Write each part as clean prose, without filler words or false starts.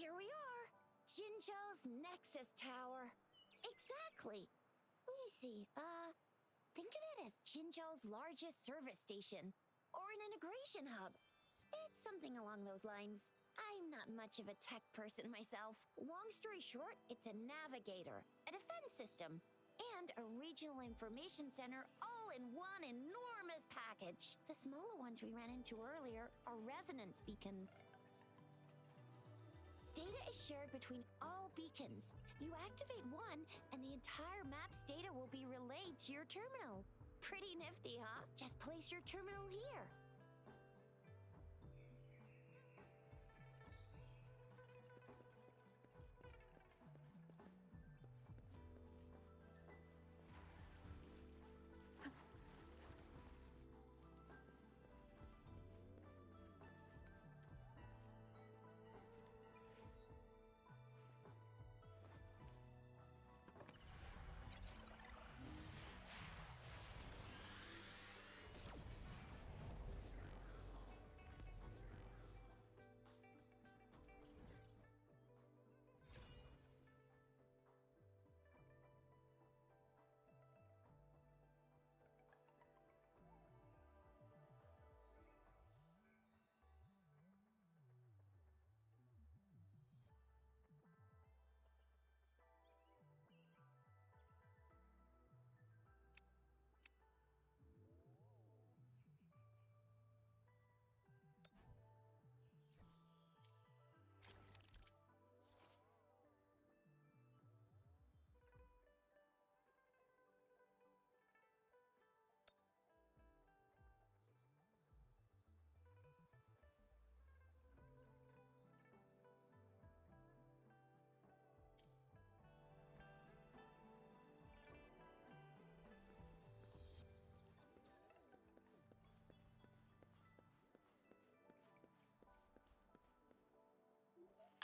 Here we are. Jinzhou's Nexus Tower. Exactly. Let me see. Think of it as Jinzhou's largest service station, or an integration hub. It's something along those lines. I'm not much of a tech person myself. Long story short, it's a navigator, a defense system, and a regional information center all in one enormous package. The smaller ones we ran into earlier are resonance beacons. Data is shared between all beacons. You activate one, and the entire map's data will be relayed to your terminal. Pretty nifty, huh? Just place your terminal here.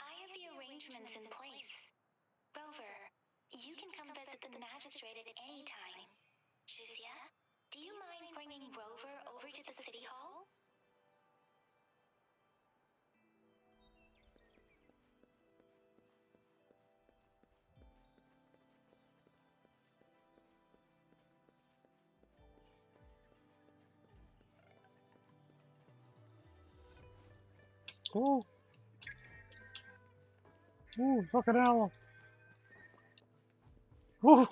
I have the arrangements in place. Rover, you can come visit the magistrate at any time. Shizia, do you mind bringing Rover over to the city hall? Ooh. Ooh, fucking hell. Ooh.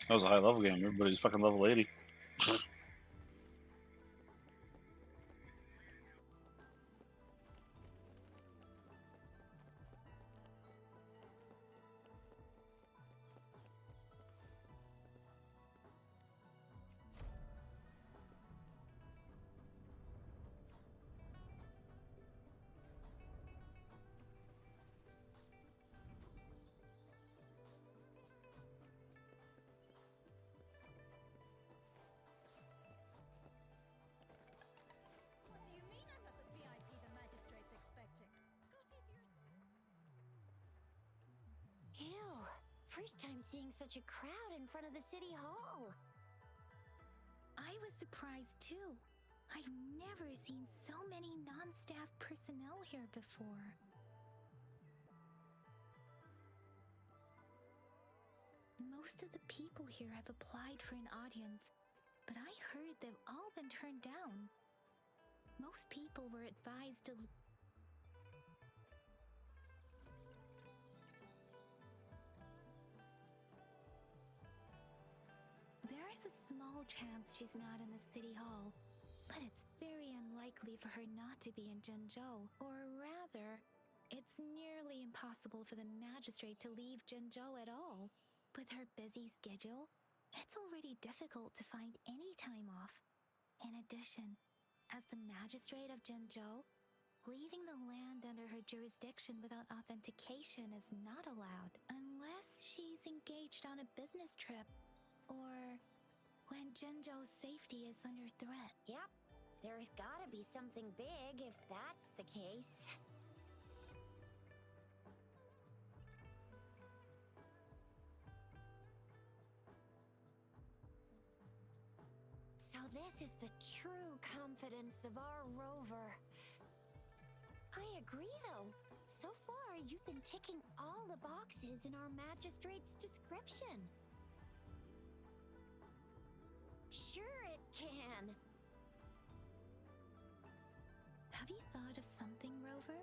That was a high level game. Everybody's fucking level 80. What do you mean I'm not the VIP the magistrate's expecting? Go see for yourself. Ew. First time seeing such a crowd in front of the city hall. I was surprised too. I've never seen so many non-staff personnel here before. Most of the people here have applied for an audience, but I heard they've all been turned down. Most people were advised to... There is a small chance she's not in the city hall, but it's very unlikely for her not to be in Jinzhou. Or rather, it's nearly impossible for the magistrate to leave Jinzhou at all. With her busy schedule, it's already difficult to find any time off. In addition, as the magistrate of Jinzhou, leaving the land under her jurisdiction without authentication is not allowed unless she's engaged on a business trip or when Jinzhou's safety is under threat. Yep. There's gotta be something big if that's the case. this is the true confidence of our rover. I agree, though. So far, you've been ticking all the boxes in our magistrate's description. Sure it can. Have you thought of something, Rover?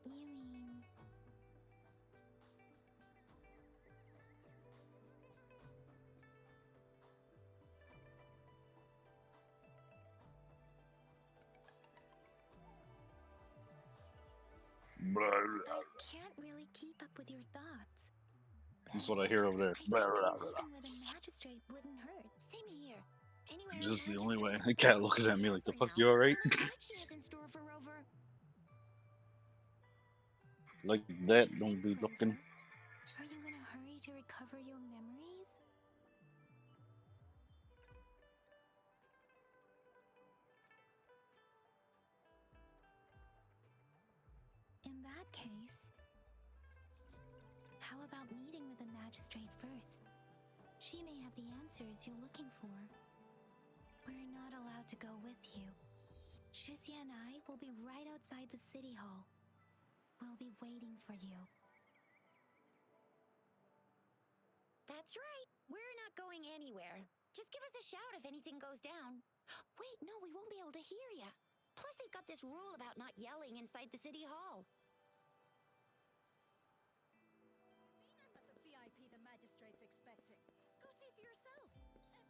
You mean... Blah, I blah. can't really keep up with your thoughts. That's what I hear over there. I Blah, think blah, blah. meeting with a magistrate wouldn't hurt. Same here. Anyway, This is the only way. The cat looking at me like, the fuck, now. you alright? What she has in store for Rover? Like that, don't be looking. Are you in a hurry to recover your memories? In that case, how about meeting with the magistrate first? She may have the answers you're looking for. We're not allowed to go with you. Shizia and I will be right outside the city hall. We'll be waiting for you. That's right. We're not going anywhere. Just give us a shout if anything goes down. Wait, no, we won't be able to hear ya. Plus, they've got this rule about not yelling inside the city hall. Mean I'm not the VIP the magistrate's expecting. Go see for yourself. Everyone.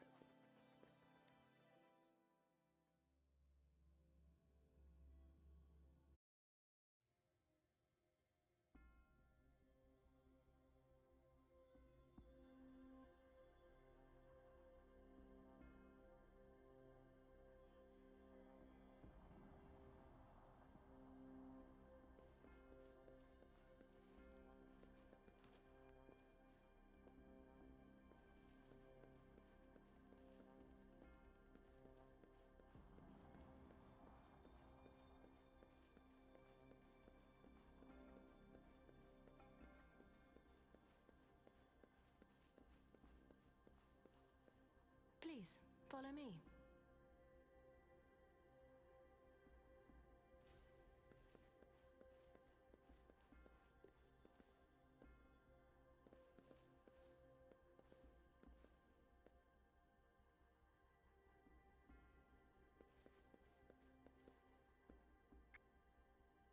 Please, follow me.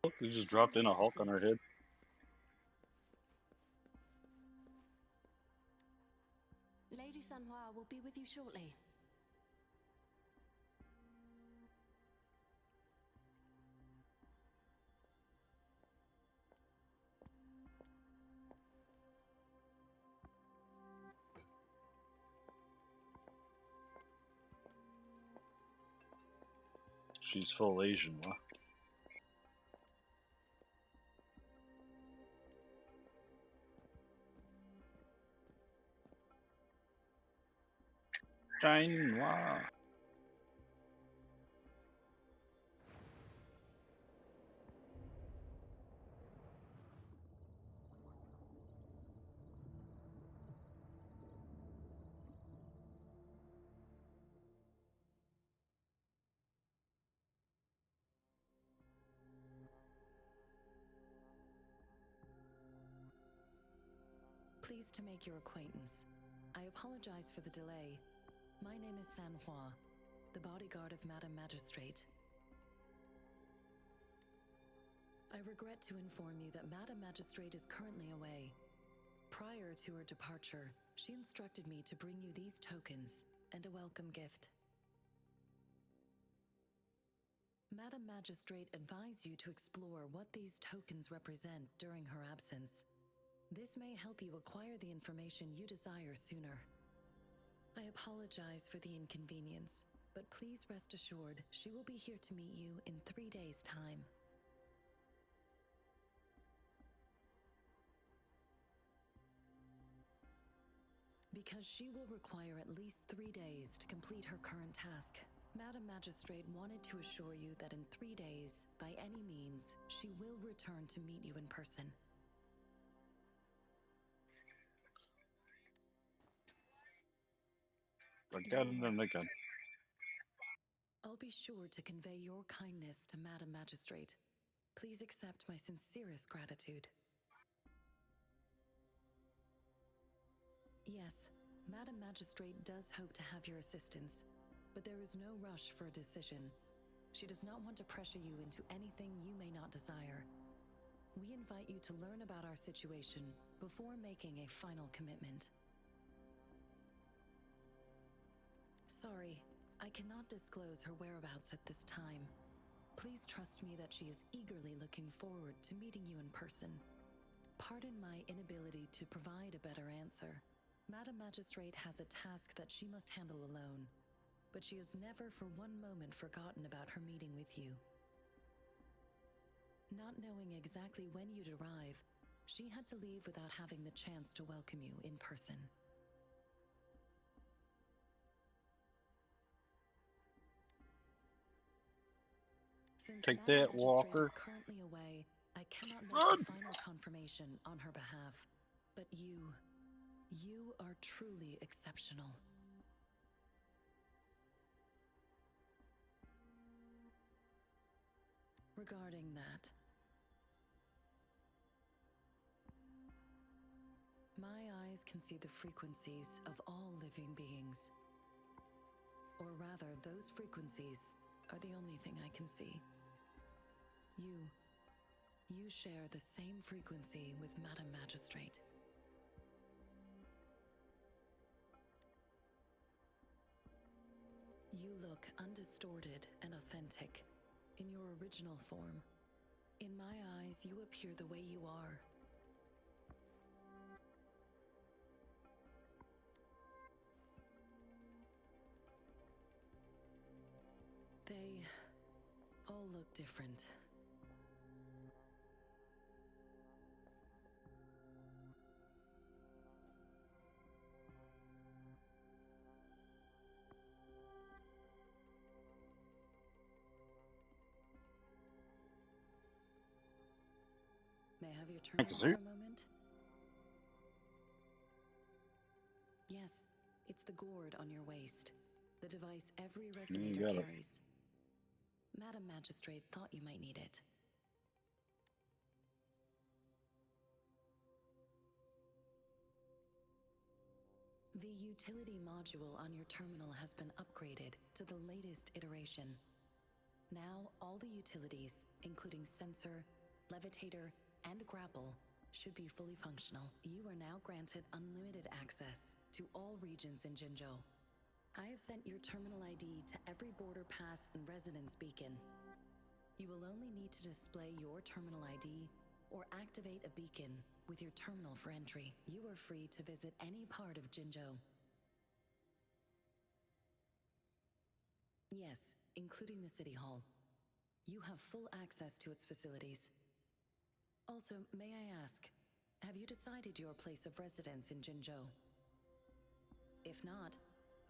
Look, they just dropped in a Hulk on her head. Lady Sanhua will be with you shortly. She's full Asian, huh? Chinois. Pleased to make your acquaintance. I apologize for the delay. My name is Sanhua, the bodyguard of Madam Magistrate. I regret to inform you that Madam Magistrate is currently away. Prior to her departure, she instructed me to bring you these tokens and a welcome gift. Madam Magistrate advised you to explore what these tokens represent during her absence. This may help you acquire the information you desire sooner. I apologize for the inconvenience, but please rest assured she will be here to meet you in 3 days' time. Because she will require at least 3 days to complete her current task, Madam Magistrate wanted to assure you that in 3 days, by any means, she will return to meet you in person. Again and again. I'll be sure to convey your kindness to Madam Magistrate. Please accept my sincerest gratitude. Yes, Madam Magistrate does hope to have your assistance, but there is no rush for a decision. She does not want to pressure you into anything you may not desire. We invite you to learn about our situation before making a final commitment. Sorry, I cannot disclose her whereabouts at this time. Please trust me that she is eagerly looking forward to meeting you in person. Pardon my inability to provide a better answer. Madam Magistrate has a task that she must handle alone, but she has never for one moment forgotten about her meeting with you. Not knowing exactly when you'd arrive, she had to leave without having the chance to welcome you in person. Since Take Madam that, Magistrate Walker. is currently away, I cannot make Run! the final confirmation on her behalf. But you are truly exceptional. Regarding that, my eyes can see the frequencies of all living beings. Or rather, those frequencies are the only thing I can see. You share the same frequency with Madam Magistrate. You look undistorted and authentic in your original form. In my eyes, you appear the way you are. They all look different. May I have your terminal you, for sir. a moment? Yes, it's the gourd on your waist, the device every resonator got it. carries. Madam Magistrate thought you might need it. The utility module on your terminal has been upgraded to the latest iteration. Now, all the utilities, including sensor, levitator, and grapple, should be fully functional. You are now granted unlimited access to all regions in Jinzhou. I have sent your terminal ID to every border pass and residence beacon. You will only need to display your terminal ID or activate a beacon with your terminal for entry. You are free to visit any part of Jinzhou. Yes, including the City Hall. You have full access to its facilities. Also, may I ask, have you decided your place of residence in Jinzhou? If not,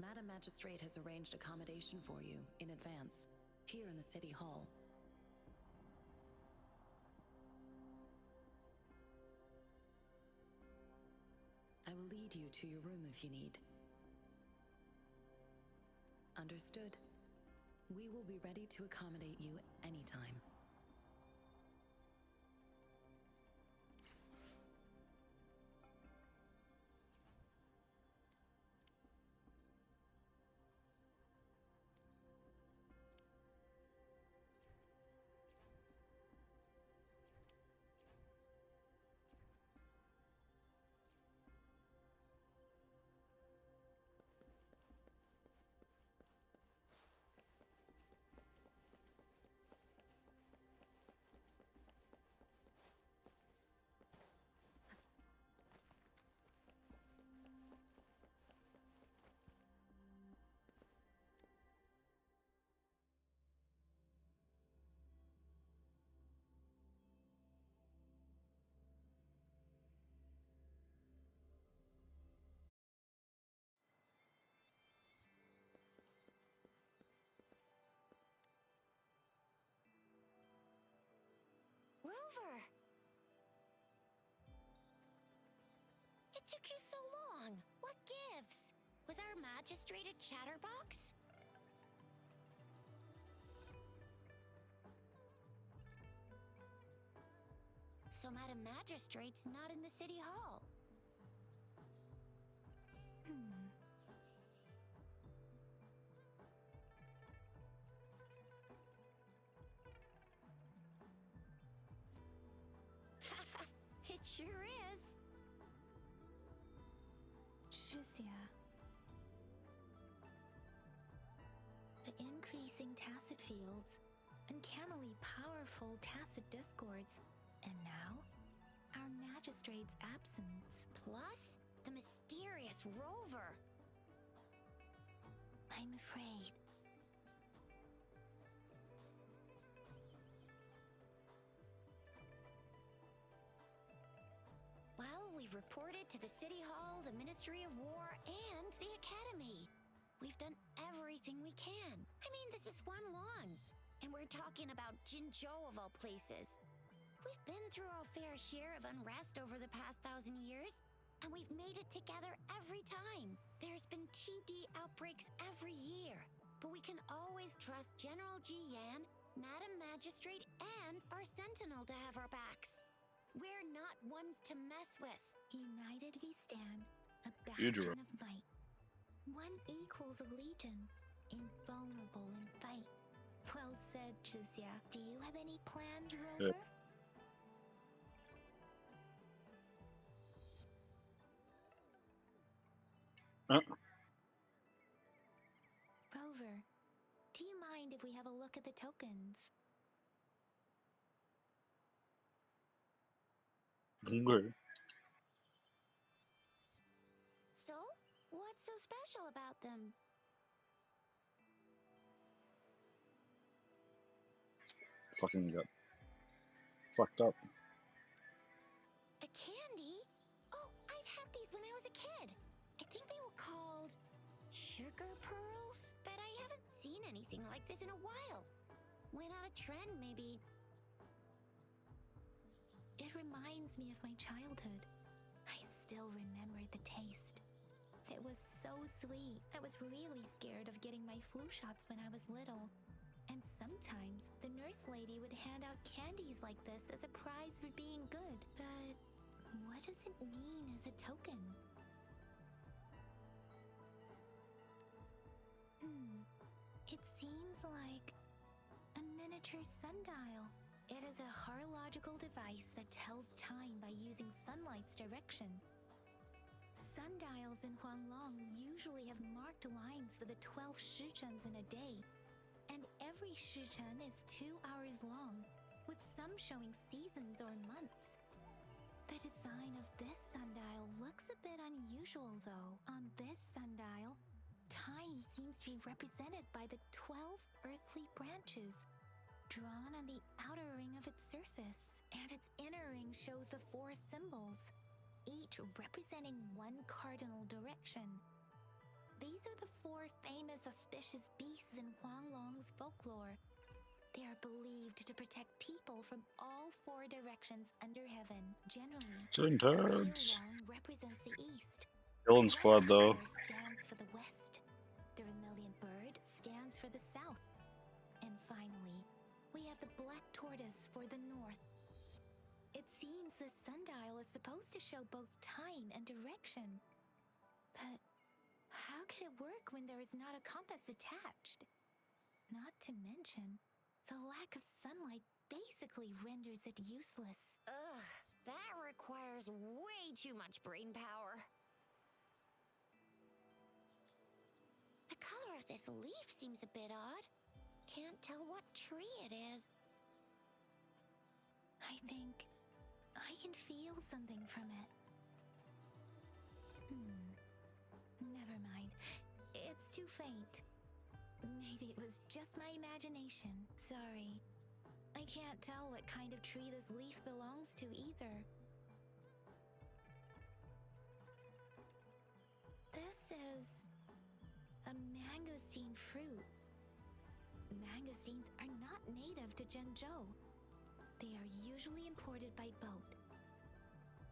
Madam Magistrate has arranged accommodation for you in advance, here in the City Hall. I will lead you to your room if you need. Understood. We will be ready to accommodate you anytime. took you so long? What gives? Was our magistrate a chatterbox? So Madam Magistrate's not in the city hall. It sure is. Shizia. The increasing tacit fields, uncannily powerful tacit discords, and now, our magistrate's absence. Plus, the mysterious rover. I'm afraid. Well, we've reported to the City Hall, the Ministry of War, and the Academy. We've done everything we can. I mean, this is one long. And we're talking about Jinzhou of all places. We've been through our fair share of unrest over the past 1,000 years, and we've made it together every time. There's been TD outbreaks every year, but we can always trust General Ji Yan, Madam Magistrate, and our Sentinel to have our backs. We're not ones to mess with. United we stand, a Udra. bastion of might. One equals a legion, invulnerable in fight. Well said, Chizia. Do you have any plans, Rover? Rover, do you mind if we have a look at the tokens? Okay. So, what's so special about them? Fucking got fucked up. A candy? Oh, I've had these when I was a kid. I think they were called sugar pearls, but I haven't seen anything like this in a while. Went out of trend, maybe. It reminds me of my childhood. I still remember the taste. It was so sweet. I was really scared of getting my flu shots when I was little. And sometimes the nurse lady would hand out candies like this as a prize for being good. But what does it mean as a token? It seems like a miniature sundial. It is a horological device that tells time by using sunlight's direction. Sundials in Huanglong usually have marked lines for the 12 shichens in a day, and every shichen is 2 hours long, with some showing seasons or months. The design of this sundial looks a bit unusual, though. On this sundial, time seems to be represented by the 12 earthly branches, drawn on the outer ring of its surface, and its inner ring shows the 4 symbols, each representing one cardinal direction. These are the 4 famous auspicious beasts in Huanglong's folklore. They are believed to protect people from all 4 directions under heaven. Generally, Syntax. Huanglong represents the east. Villain The squad White though. Tiger stands for the west. The Vermilion Bird stands for the south. And finally, we have the Black Tortoise for the north. It seems this sundial is supposed to show both time and direction. But how could it work when there is not a compass attached? Not to mention, the lack of sunlight basically renders it useless. Ugh, that requires way too much brain power. The color of this leaf seems a bit odd. Can't tell what tree it is. I think I can feel something from it. Never mind. It's too faint. Maybe it was just my imagination. Sorry. I can't tell what kind of tree this leaf belongs to either. This is a mangosteen fruit. Mangosteens are not native to Zhengzhou. They are usually imported by boat.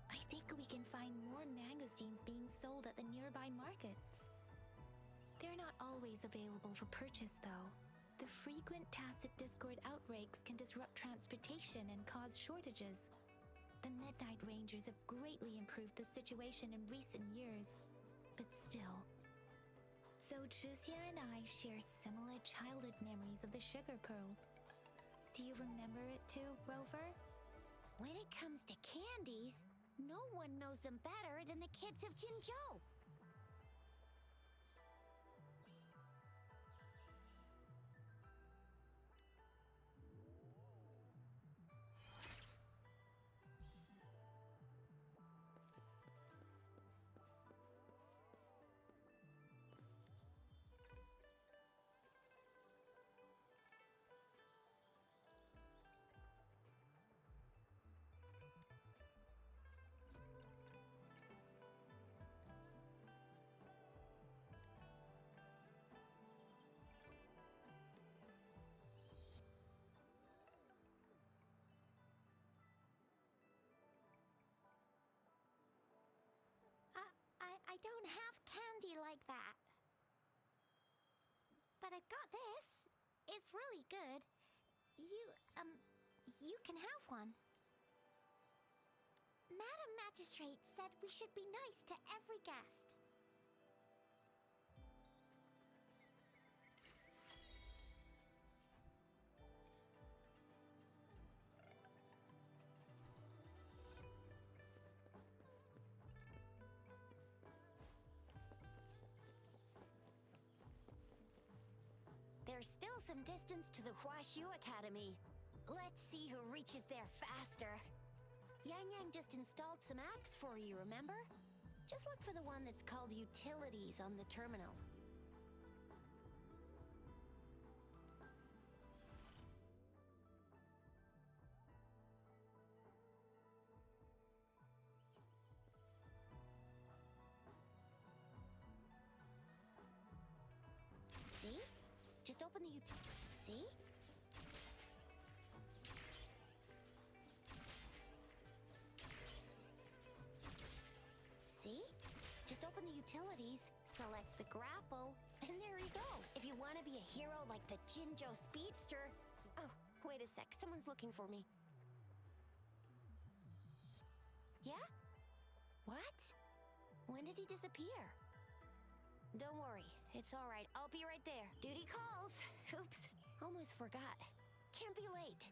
I think we can find more mangostines being sold at the nearby markets. They're not always available for purchase, though. The frequent tacit discord outbreaks can disrupt transportation and cause shortages. The Midnight Rangers have greatly improved the situation in recent years, but still. So Jizya and I share similar childhood memories of the Sugar Pearl. Do you remember it too, Rover? When it comes to candies, no one knows them better than the kids of Jinzhou. I don't have candy like that. But I've got this. It's really good. You can have one. Madam Magistrate said we should be nice to every guest. There's still some distance to the Huaxiu Academy. Let's see who reaches there faster. Yang Yang just installed some apps for you, remember? Just look for the one that's called Utilities on the terminal. See? Just open the See? See? Just open the utilities, select the grapple, and there you go. If you want to be a hero like the Jinzhou Speedster... Oh, wait a sec. Someone's looking for me. Yeah? What? When did he disappear? Don't worry, it's all right. I'll be right there. Duty calls. Oops, almost forgot. Can't be late.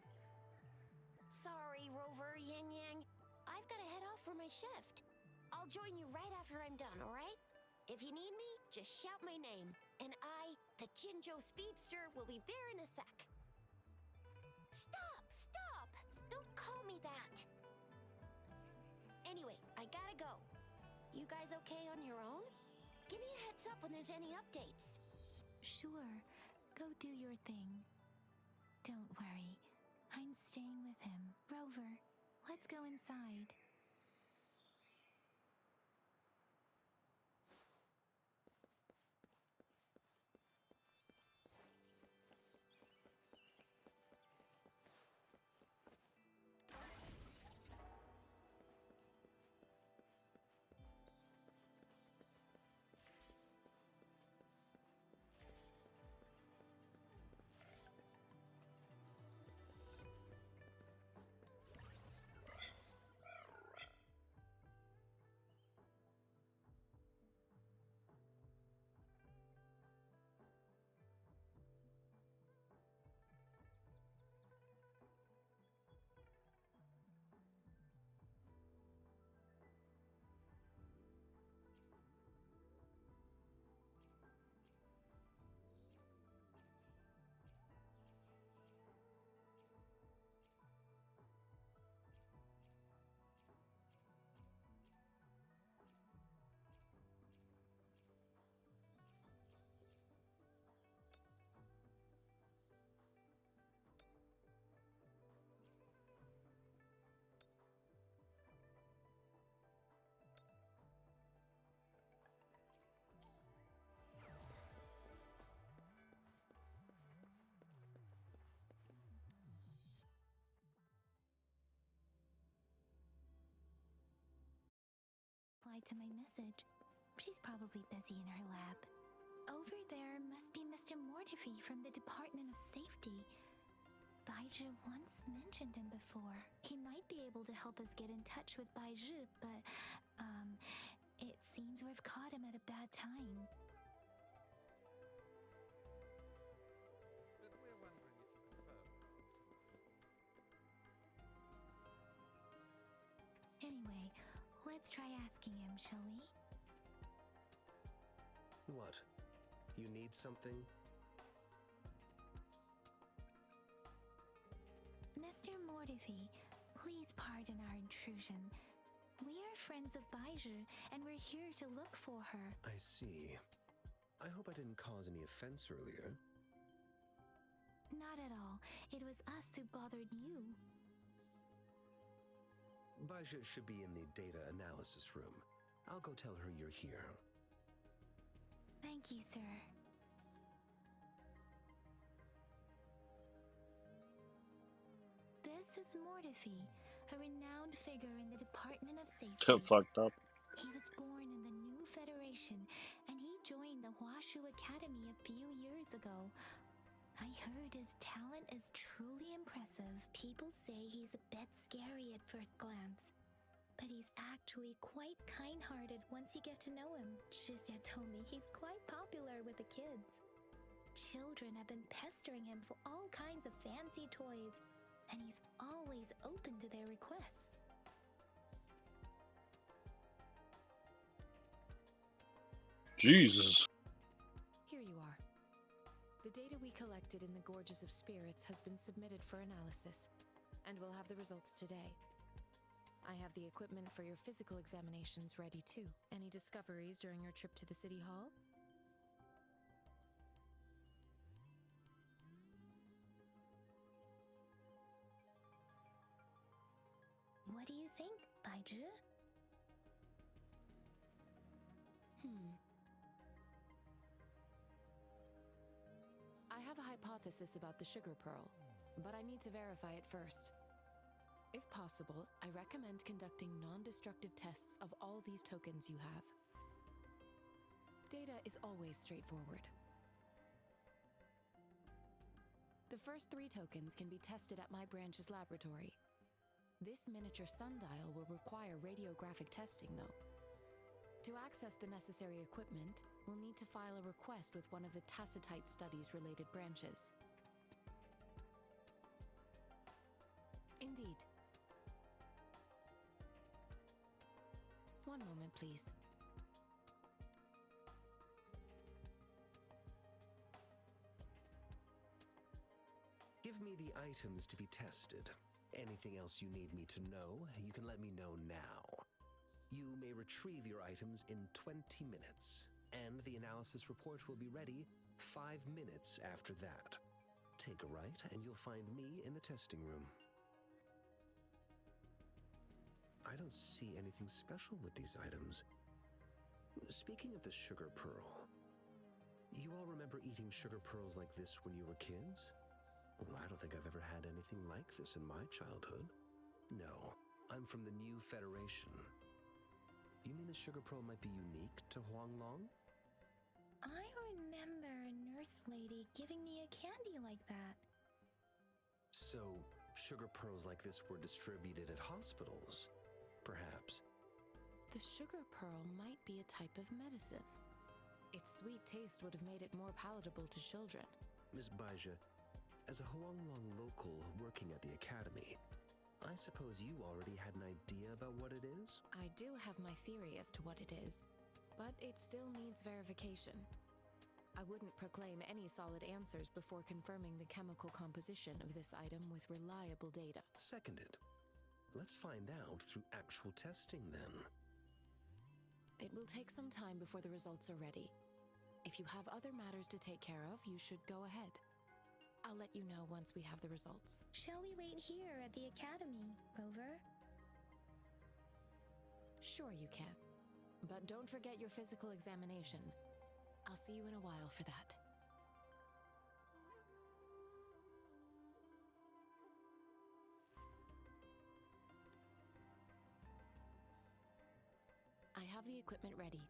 Sorry, Rover, Yang Yang. I've got to head off for my shift. I'll join you right after I'm done, all right? If you need me, just shout my name. And I, the Jinzhou Speedster, will be there in a sec. Stop! Stop! Don't call me that! Anyway, I gotta go. You guys okay on your own? Give me a heads up when there's any updates. Sure. Go do your thing. Don't worry. I'm staying with him. Rover, let's go inside. to my message. She's probably busy in her lab. Over there must be Mr. Mortifi from the Department of Safety. Baizhi once mentioned him before. He might be able to help us get in touch with Baizhi, but, it seems we've caught him at a bad time. But we're wondering if you confirm. Anyway, let's try asking him, shall we? What? You need something? Mr. Mortifi, please pardon our intrusion. We are friends of Baizhi, and we're here to look for her. I see. I hope I didn't cause any offense earlier. Not at all. It was us who bothered you. Baizhi should be in the data analysis room. I'll go tell her you're here. Thank you, sir. This is Mortifi, a renowned figure in the Department of Safety. Got fucked up. He was born in the new Federation, and he joined the Huashu Academy a few years ago. I heard his talent is truly impressive. People say he's a bit scary at first glance, but he's actually quite kind-hearted once you get to know him. Shizia told me he's quite popular with the kids. Children have been pestering him for all kinds of fancy toys, and he's always open to their requests. Jesus. Here you are. The data we collected in the Gorges of Spirits has been submitted for analysis, and we'll have the results today. I have the equipment for your physical examinations ready too. Any discoveries during your trip to the City Hall? What do you think, Baizhi? I have a hypothesis about the sugar pearl, but I need to verify it first. If possible, I recommend conducting non-destructive tests of all these tokens you have. Data is always straightforward. The first 3 tokens can be tested at my branch's laboratory. This miniature sundial will require radiographic testing, though. To access the necessary equipment, we'll need to file a request with one of the Tacitite Studies-related branches. Indeed. One moment, please. Give me the items to be tested. Anything else you need me to know, you can let me know now. You may retrieve your items in 20 minutes, and the analysis report will be ready 5 minutes after that. Take a right, and you'll find me in the testing room. I don't see anything special with these items. Speaking of the sugar pearl, you all remember eating sugar pearls like this when you were kids? Well, I don't think I've ever had anything like this in my childhood. No, I'm from the New Federation. You mean the sugar pearl might be unique to Huanglong? I remember a nurse lady giving me a candy like that. So, sugar pearls like this were distributed at hospitals, perhaps. The sugar pearl might be a type of medicine. Its sweet taste would have made it more palatable to children. Miss Baizhi, as a Huanglong local working at the academy, I suppose you already had an idea about what it is? I do have my theory as to what it is, but it still needs verification. I wouldn't proclaim any solid answers before confirming the chemical composition of this item with reliable data. Seconded. Let's find out through actual testing then. It will take some time before the results are ready. If you have other matters to take care of, you should go ahead. I'll let you know once we have the results. Shall we wait here at the academy, Rover? Sure you can. But don't forget your physical examination. I'll see you in a while for that. I have have the equipment ready.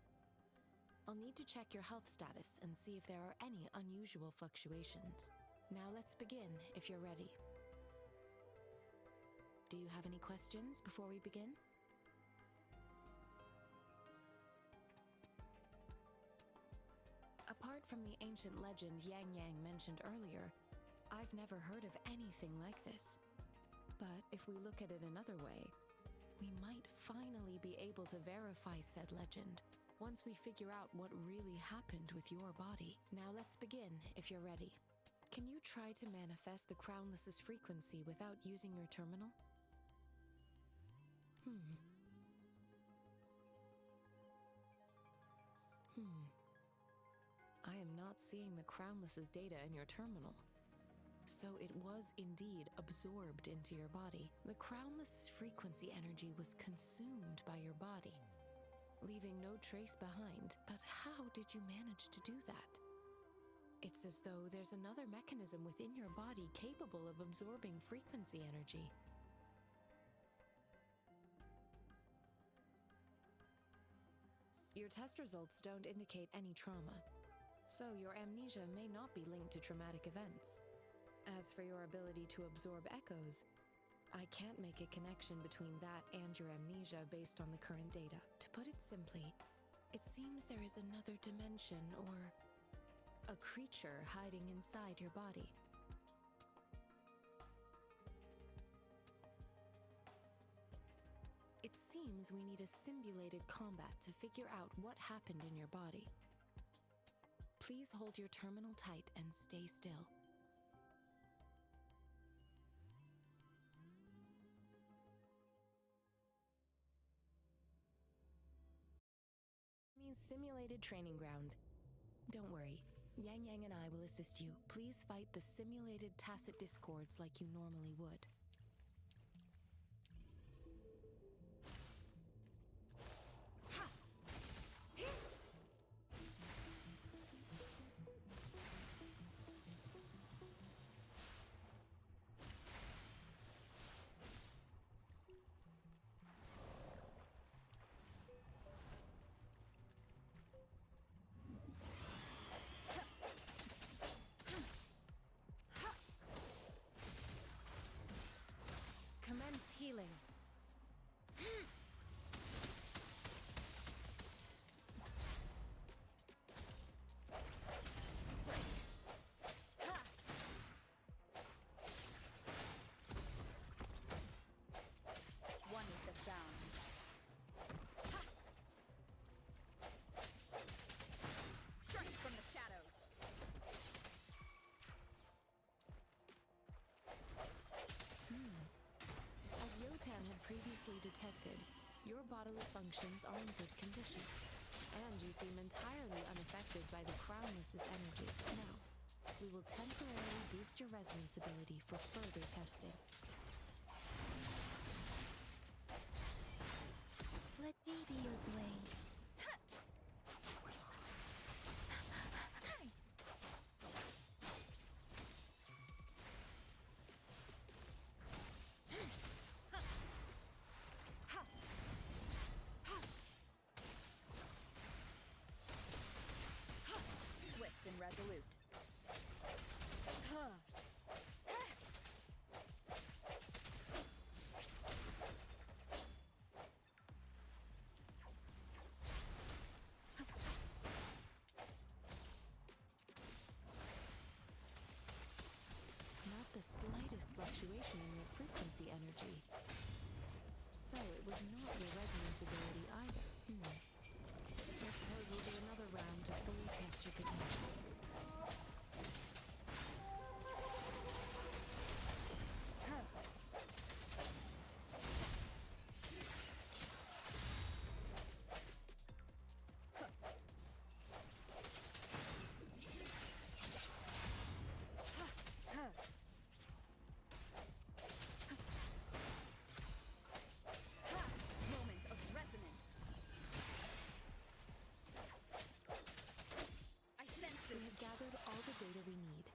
I'll need to check your health status and see if there are any unusual fluctuations. Now let's begin, if you're ready. Do you have any questions before we begin? Apart from the ancient legend Yang Yang mentioned earlier, I've never heard of anything like this. But if we look at it another way, we might finally be able to verify said legend once we figure out what really happened with your body. Now let's begin, if you're ready. Can you try to manifest the Crownless's frequency without using your terminal? I am not seeing the Crownless's data in your terminal. So it was indeed absorbed into your body. The Crownless's frequency energy was consumed by your body, leaving no trace behind. But how did you manage to do that? It's as though there's another mechanism within your body capable of absorbing frequency energy. Your test results don't indicate any trauma, so your amnesia may not be linked to traumatic events. As for your ability to absorb echoes, I can't make a connection between that and your amnesia based on the current data. To put it simply, it seems there is another dimension or a creature hiding inside your body. It seems we need a simulated combat to figure out what happened in your body. Please hold your terminal tight and stay still. Simulated training ground. Don't worry, Yang Yang and I will assist you. Please fight the simulated tacit discords like you normally would. Commence healing. One with the sound. Strike from the shadows. As Yotan had previously detected, your bodily functions are in good condition, and you seem entirely unaffected by the Crownless's energy. Now, we will temporarily boost your resonance ability for further testing. Let me be your blade. Swift and resolute. Not the slightest fluctuation in your frequency energy. So it was not your resonance ability either. I suppose we'll do another round to fully test your potential. Moment of resonance. I sense We it. have gathered all the data we need.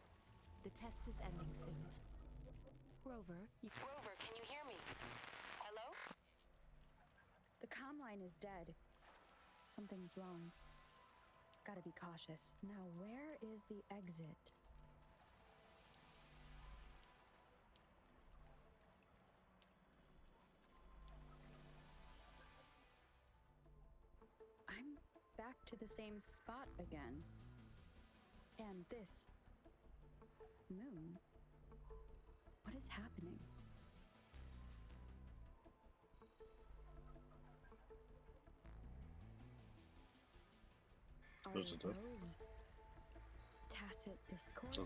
The test is ending soon. Rover, Rover, can you hear me? Hello? The comm line is dead. Something's wrong. Gotta be cautious. Now, where is the exit? I'm back to the same spot again. And this moon. What is happening? Are What's it do? those tacit discords?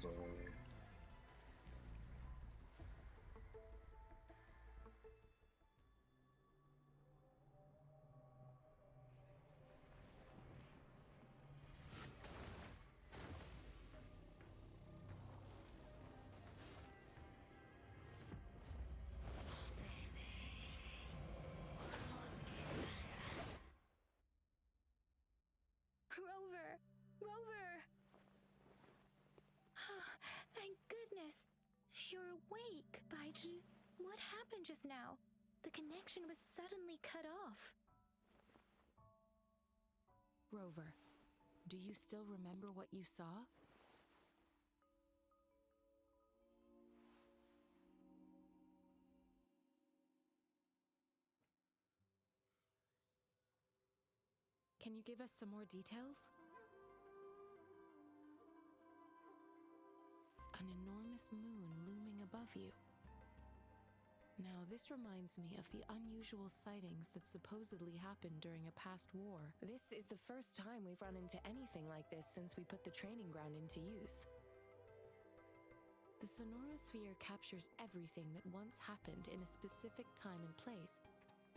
Rover! Rover! Thank goodness! You're awake, Baiju. What happened just now? The connection was suddenly cut off. Rover, do you still remember what you saw? Can you give us some more details? An enormous moon looming above you. Now, this reminds me of the unusual sightings that supposedly happened during a past war. This is the first time we've run into anything like this since we put the training ground into use. The sonorosphere captures everything that once happened in a specific time and place,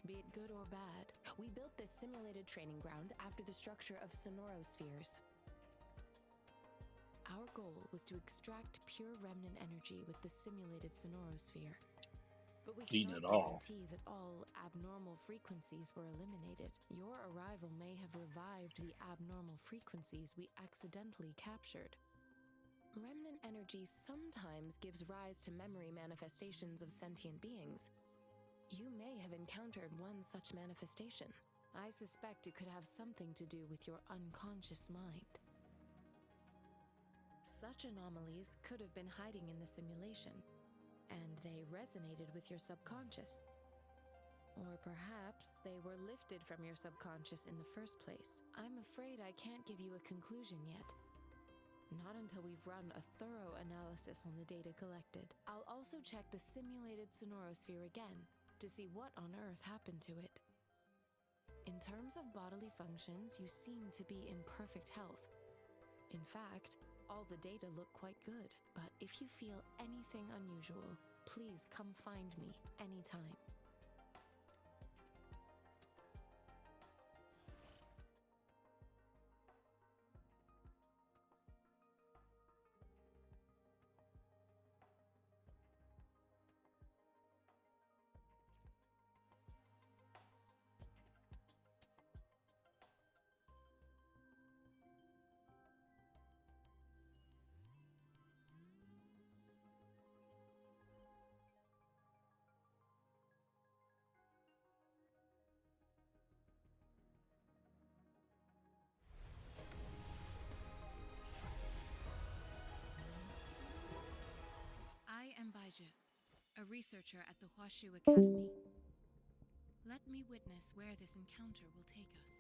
be it good or bad. We built this simulated training ground after the structure of sonorospheres. Our goal was to extract pure remnant energy with the simulated sonorosphere. But we cannot guarantee that all abnormal frequencies were eliminated. Your arrival may have revived the abnormal frequencies we accidentally captured. Remnant energy sometimes gives rise to memory manifestations of sentient beings. You may have encountered one such manifestation. I suspect it could have something to do with your unconscious mind. Such anomalies could have been hiding in the simulation, and they resonated with your subconscious. Or perhaps they were lifted from your subconscious in the first place. I'm afraid I can't give you a conclusion yet. Not until we've run a thorough analysis on the data collected. I'll also check the simulated sonorosphere again to see what on earth happened to it. In terms of bodily functions, you seem to be in perfect health. In fact, all the data look quite good. But if you feel anything unusual, please come find me anytime. I am Baiju, a researcher at the Huashu Academy. Let me witness where this encounter will take us.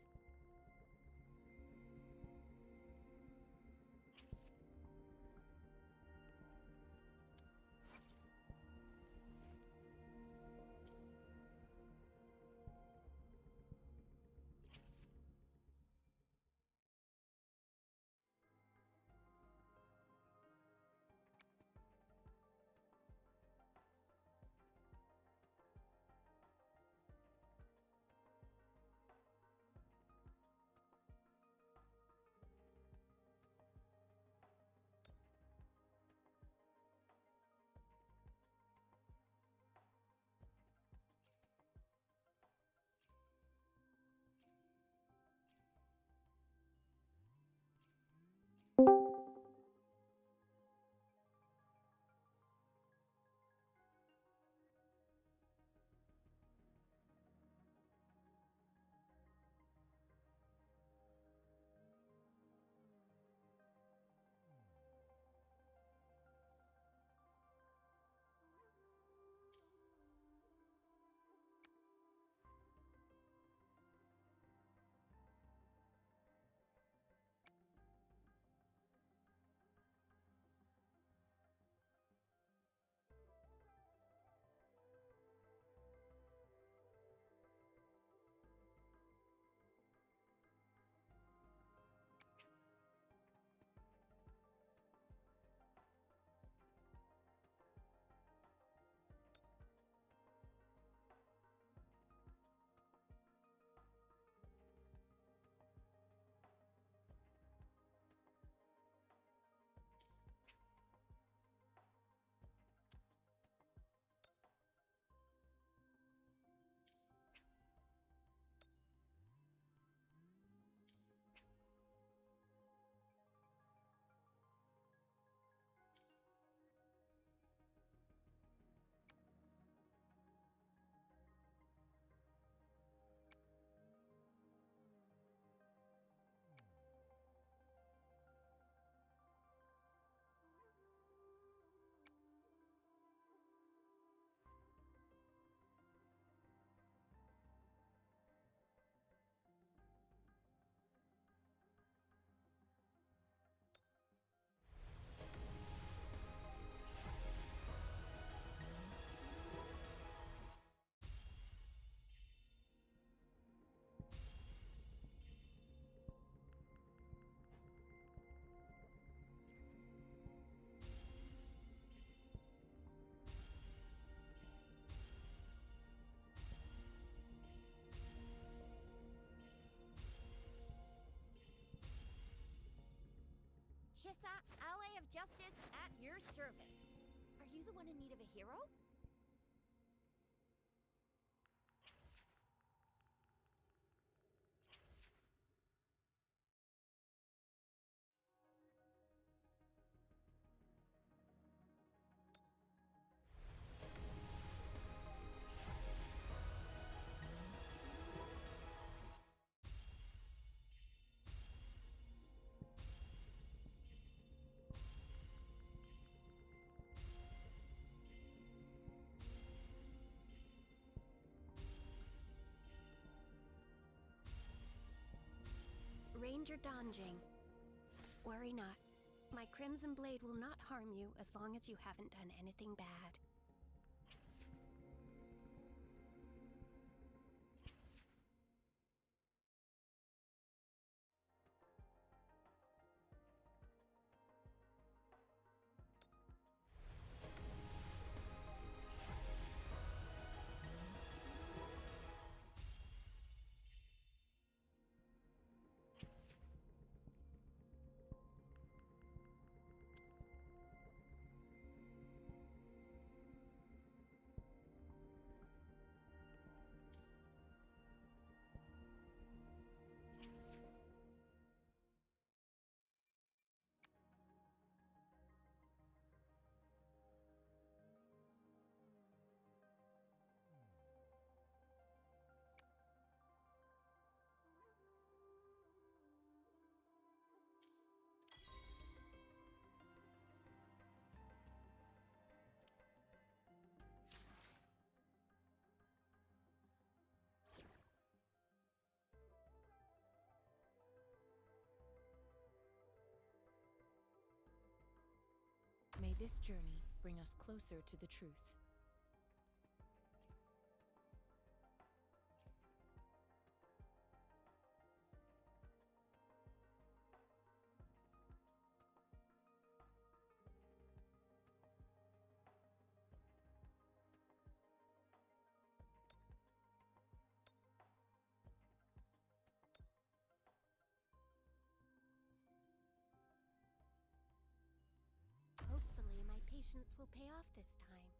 Chissa, ally of justice, at your service. Are you the one in need of a hero? Ranger Donjing. Worry not. My Crimson Blade will not harm you as long as you haven't done anything bad. May this journey bring us closer to the truth. Hopefully, my patience will pay off this time.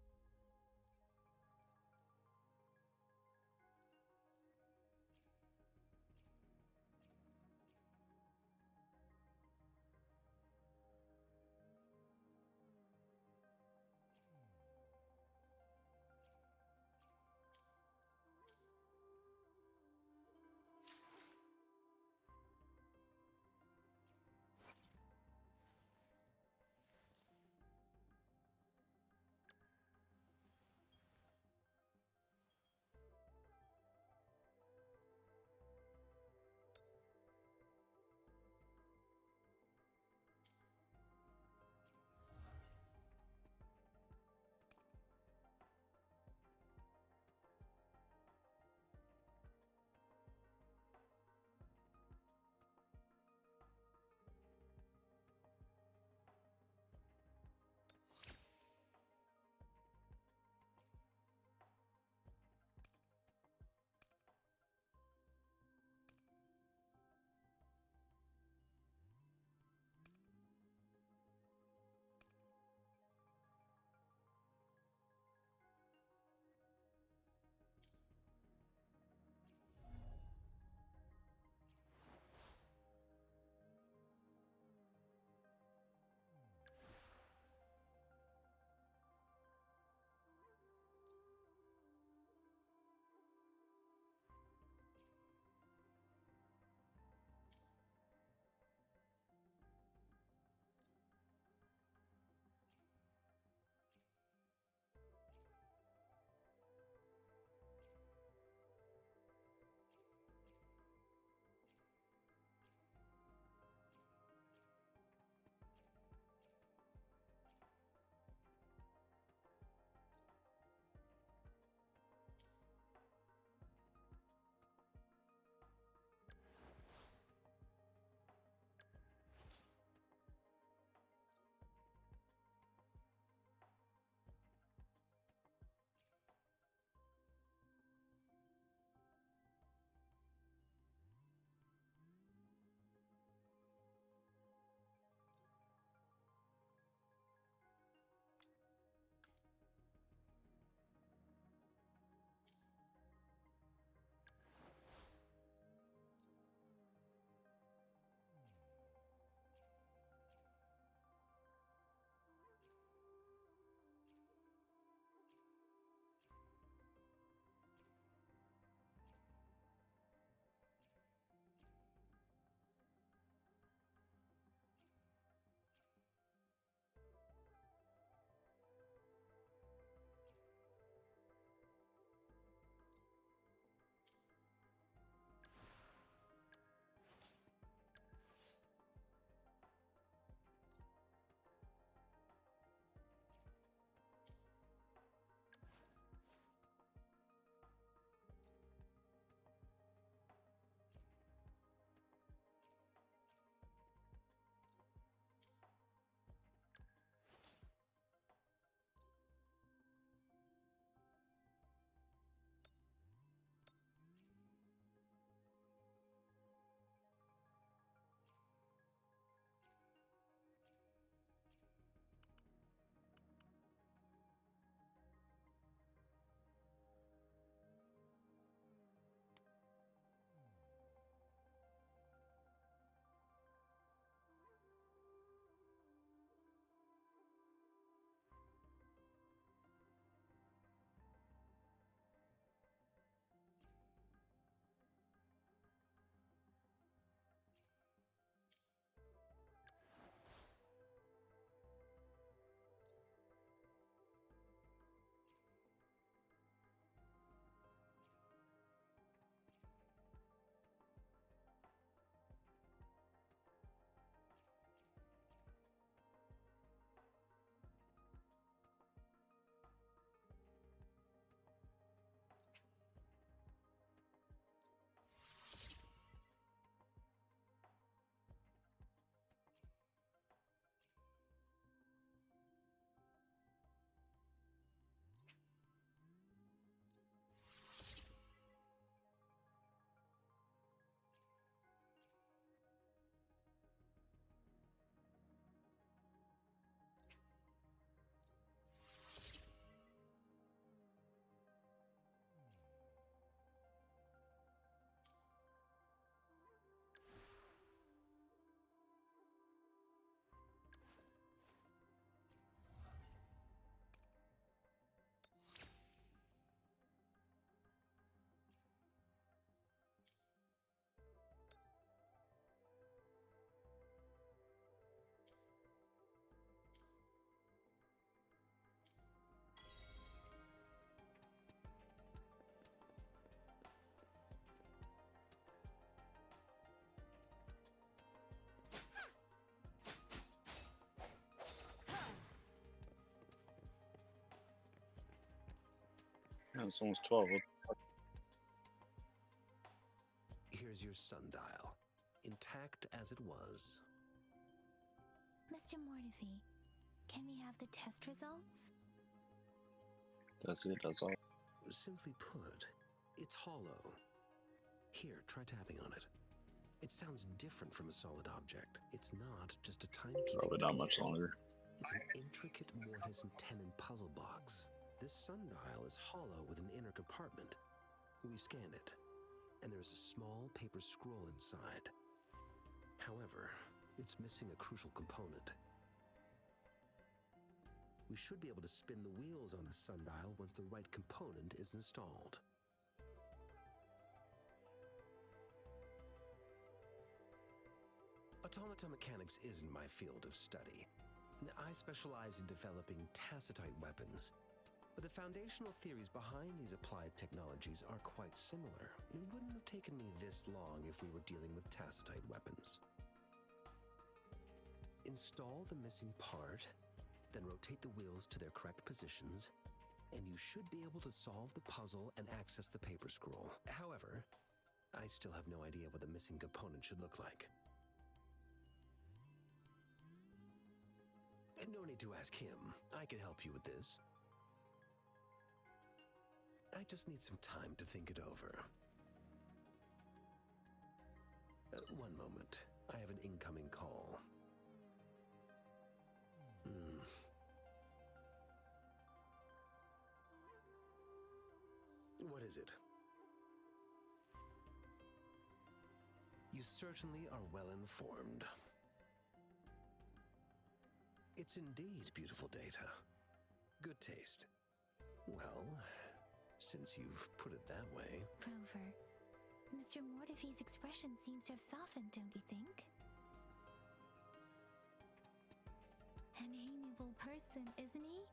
It's almost 12. Here's your sundial, intact as it was. Mr. Mortefi, can we have the test results? That's it. That's all. Simply put, it's hollow. Here, try tapping on it. It sounds different from a solid object. It's not just a timekeeping Probably not tool. much longer. It's an intricate mortise and tenon puzzle box. This sundial is hollow with an inner compartment. We scanned it, and there's a small paper scroll inside. However, it's missing a crucial component. We should be able to spin the wheels on the sundial once the right component is installed. Automata mechanics isn't my field of study. I specialize in developing tacitite weapons, but the foundational theories behind these applied technologies are quite similar. It wouldn't have taken me this long if we were dealing with tacitite weapons. Install the missing part, then rotate the wheels to their correct positions, and you should be able to solve the puzzle and access the paper scroll. However, I still have no idea what the missing component should look like. No need to ask him. I can help you with this. I just need some time to think it over. One moment. I have an incoming call. What is it? You certainly are well informed. It's indeed beautiful data. Good taste. Well, since you've put it that way... Rover, Mr. Mortefi's expression seems to have softened, don't you think? An amiable person, isn't he?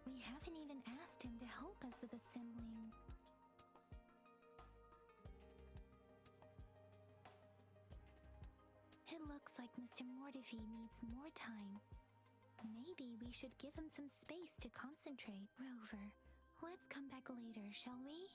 We haven't even asked him to help us with assembling. It looks like Mr. Mortefi needs more time. Maybe we should give him some space to concentrate. Rover, let's come back later, shall we?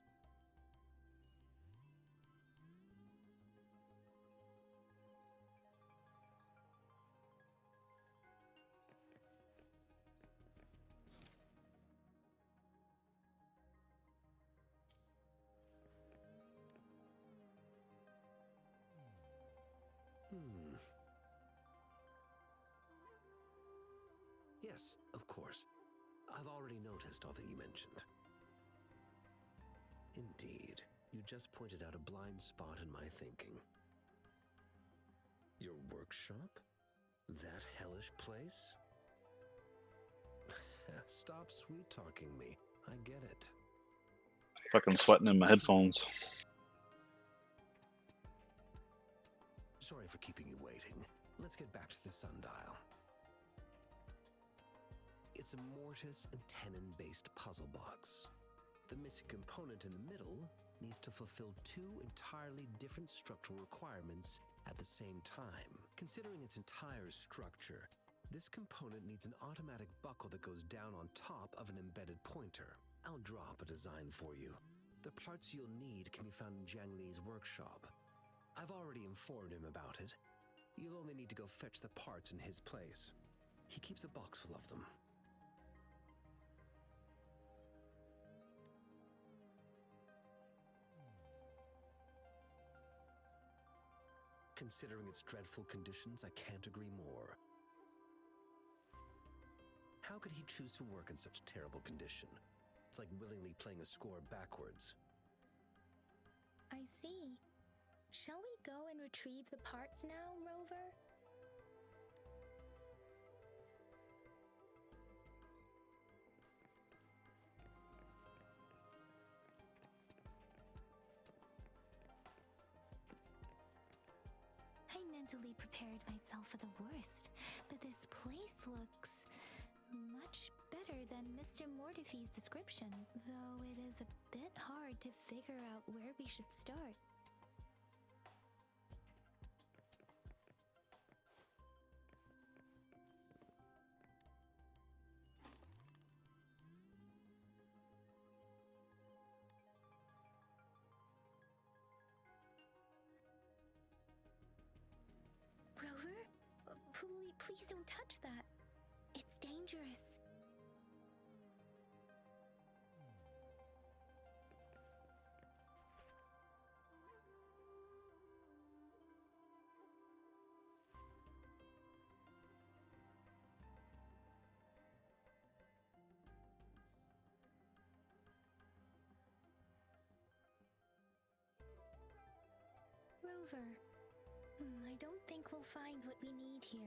Yes, of course. I've already noticed all that you mentioned. Indeed, you just pointed out a blind spot in my thinking. Your workshop? That hellish place? Stop sweet-talking me. I get it. Fucking sweating in my headphones. Sorry for keeping you waiting. Let's get back to the sundial. It's a mortise and tenon-based puzzle box. The missing component in the middle needs to fulfill two entirely different structural requirements at the same time. Considering its entire structure, this component needs an automatic buckle that goes down on top of an embedded pointer. I'll draw up a design for you. The parts you'll need can be found in Jiang Li's workshop. I've already informed him about it. You'll only need to go fetch the parts in his place. He keeps a box full of them. Considering its dreadful conditions, I can't agree more. How could he choose to work in such terrible condition? It's like willingly playing a score backwards. I see. Shall we go and retrieve the parts now, Rover? I mentally prepared myself for the worst, but this place looks much better than Mr. Mortefi's description, though it is a bit hard to figure out where we should start. Please don't touch that. It's dangerous. Rover, I don't think we'll find what we need here.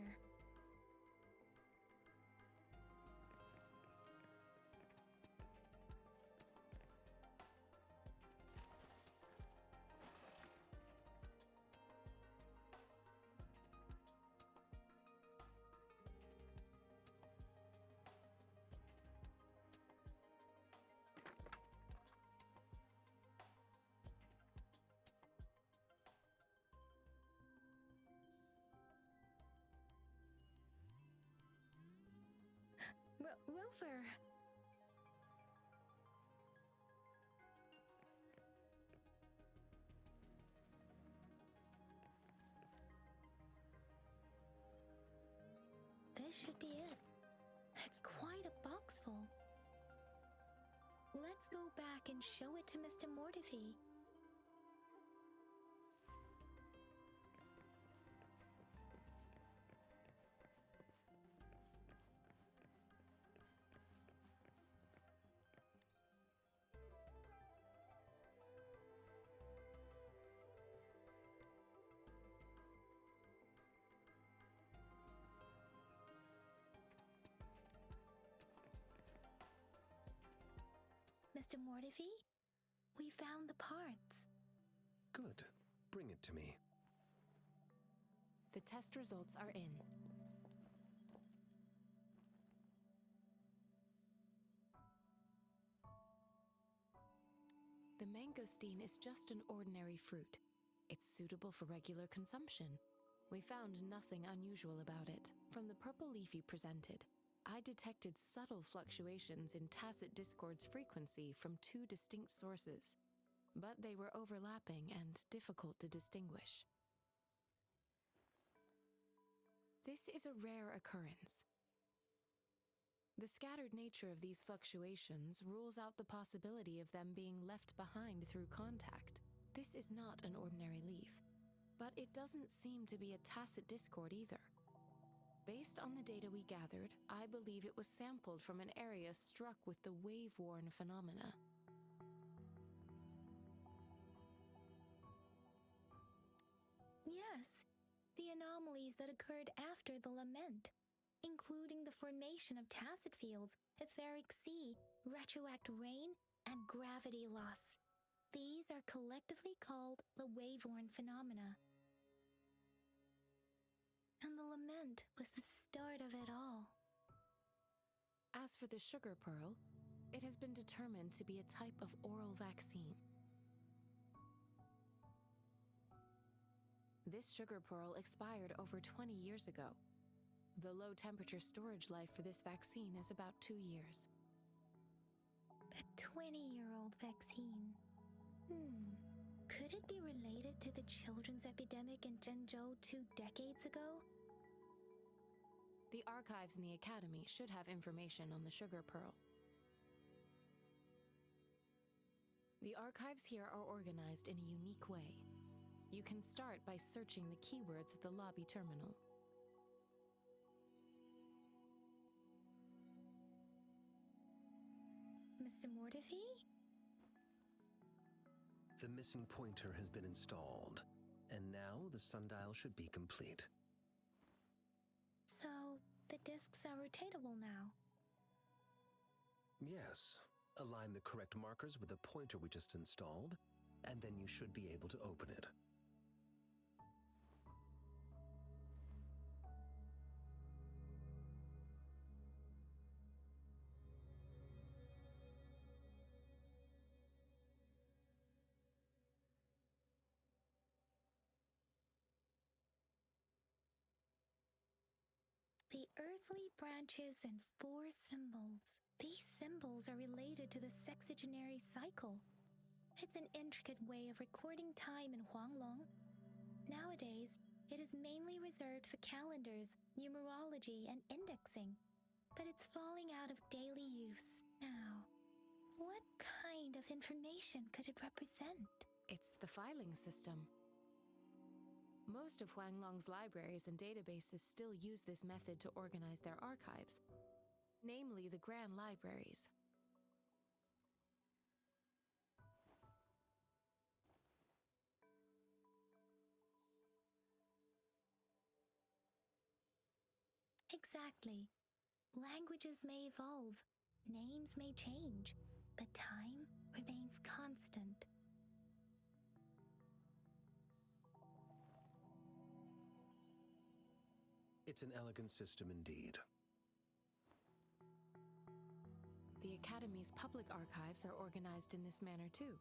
Rover! This should be it. It's quite a box full. Let's go back and show it to Mr. Mortifi. Mr. Mortifi, we found the parts. Good. Bring it to me. The test results are in. The mangosteen is just an ordinary fruit. It's suitable for regular consumption. We found nothing unusual about it. From the purple leaf you presented, I detected subtle fluctuations in tacit discord's frequency from two distinct sources, but they were overlapping and difficult to distinguish. This is a rare occurrence. The scattered nature of these fluctuations rules out the possibility of them being left behind through contact. This is not an ordinary leaf, but it doesn't seem to be a tacit discord either. Based on the data we gathered, I believe it was sampled from an area struck with the wave-worn phenomena. Yes, the anomalies that occurred after the lament, including the formation of tacit fields, etheric sea, retroact rain, and gravity loss. These are collectively called the wave-worn phenomena. And the lament was the start of it all. As for the sugar pearl, it has been determined to be a type of oral vaccine. This sugar pearl expired over 20 years ago. The low temperature storage life for this vaccine is about 2 years. A 20-year-old vaccine. Could it be related to the children's epidemic in Zhengzhou 2 decades ago? The archives in the academy should have information on the sugar pearl. The archives here are organized in a unique way. You can start by searching the keywords at the lobby terminal. Mr. Mortifi? The missing pointer has been installed, and now the sundial should be complete. So, the discs are rotatable now? Yes. Align the correct markers with the pointer we just installed, and then you should be able to open it. The earthly branches and 4 symbols. These symbols are related to the sexagenary cycle. It's an intricate way of recording time in Huanglong. Nowadays, It is mainly reserved for calendars, numerology, and indexing, but it's falling out of daily use now. What kind of information could it represent? It's the filing system. Most of Huanglong's libraries and databases still use this method to organize their archives, namely the Grand Libraries. Exactly. Languages may evolve, names may change, but time remains constant. It's an elegant system indeed. The Academy's public archives are organized in this manner too.